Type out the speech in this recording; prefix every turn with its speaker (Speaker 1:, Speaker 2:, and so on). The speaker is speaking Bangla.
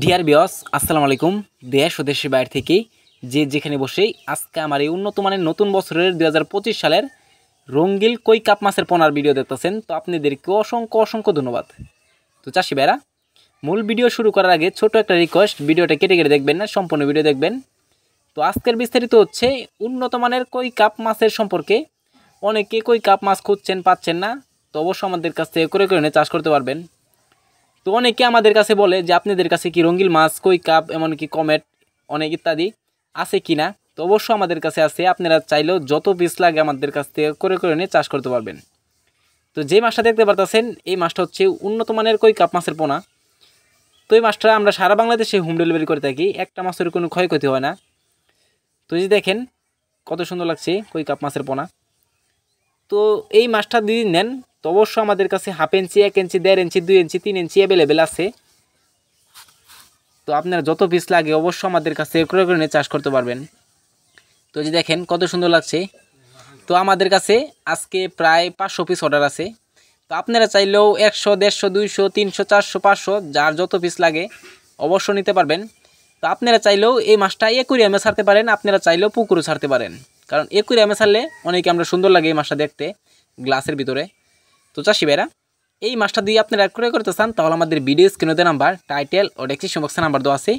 Speaker 1: ডিয়ার বিয়স আসসালামু আলাইকুম। দেশ ও দেশের বাইরে থেকে যে যেখানে বসেই আজকে আমার এই উন্নত মানের নতুন বছরের 2025 সালের রঙ্গিল কই কাপ মাছের পোনার ভিডিও দেখতেছেন, তো আপনাদেরকে অসংখ্য অসংখ্য ধন্যবাদ। তো চাষি ভাইরা, মূল ভিডিও শুরু করার আগে ছোট একটা রিকোয়েস্ট, ভিডিওটা কেটে কেটে দেখবেন না, সম্পূর্ণ ভিডিও দেখবেন। তো আজকের বিস্তারিত হচ্ছে উন্নত মানের কই কাপ মাছের সম্পর্কে। অনেকে কই কাপ মাছ খুঁজছেন, পাচ্ছেন না, তো অবশ্যই আমাদের কাছ থেকে করে করে চাষ করতে পারবেন। তো অনেকে আমাদের কাছে বলে যে আপনাদের কাছে কি রঙ্গিল মাছ, কই কাপ, এমনকি কমেট অনেক ইত্যাদি আছে কি না। তো অবশ্যই আমাদের কাছে আছে, আপনারা চাইলেও যত পিস লাগে আমাদের কাছ থেকে করে করে নিয়ে চাষ করতে পারবেন। তো যে মাছটা দেখতে পারতেছেন এই মাছটা হচ্ছে উন্নত মানের কই কাপ মাছের পোনা। তো এই মাছটা আমরা সারা বাংলাদেশে হোম ডেলিভারি করে থাকি, একটা মাছের কোনো ক্ষয়ক্ষতি হয় না। তো এই যে দেখেন কত সুন্দর লাগছে কই কাপ মাছের পোনা। তো এই মাছটা যদি নেন তো অবশ্যই আমাদের কাছে হাফ ইঞ্চি, 1 ইঞ্চি, 1.5 ইঞ্চি, 2 ইঞ্চি, 3 ইঞ্চি অ্যাভেলেবেল আছে। তো আপনারা যত পিস লাগে অবশ্যই আমাদের কাছে ক্রয় করে নিয়ে চাষ করতে পারবেন। তো যে দেখেন কত সুন্দর লাগছে। তো আমাদের কাছে আজকে প্রায় 500 পিস অর্ডার আছে। তো আপনারা চাইলেও 100, 150, 200, 300, 400, 500 যার যত পিস লাগে অবশ্যই নিতে পারবেন। তো আপনারা চাইলেও এই মাছটা অ্যাকুরিয়ামে ছাড়তে পারেন, আপনারা চাইলেও পুকুরে ছাড়তে পারেন, কারণ অ্যাকুরিয়ামে ছাড়লে অনেকে আমরা সুন্দর লাগে এই মাছটা দেখতে গ্লাসের ভিতরে। তো চাষি ভাইরা, এই মাছটা দিয়ে আপনারা ক্রয় করতে চান তাহলে আমাদের ভিডিও স্ক্রিনে নাম্বার, টাইটেল ও ডেসক্রিপশন বক্সে নাম্বার দেওয়া আছে,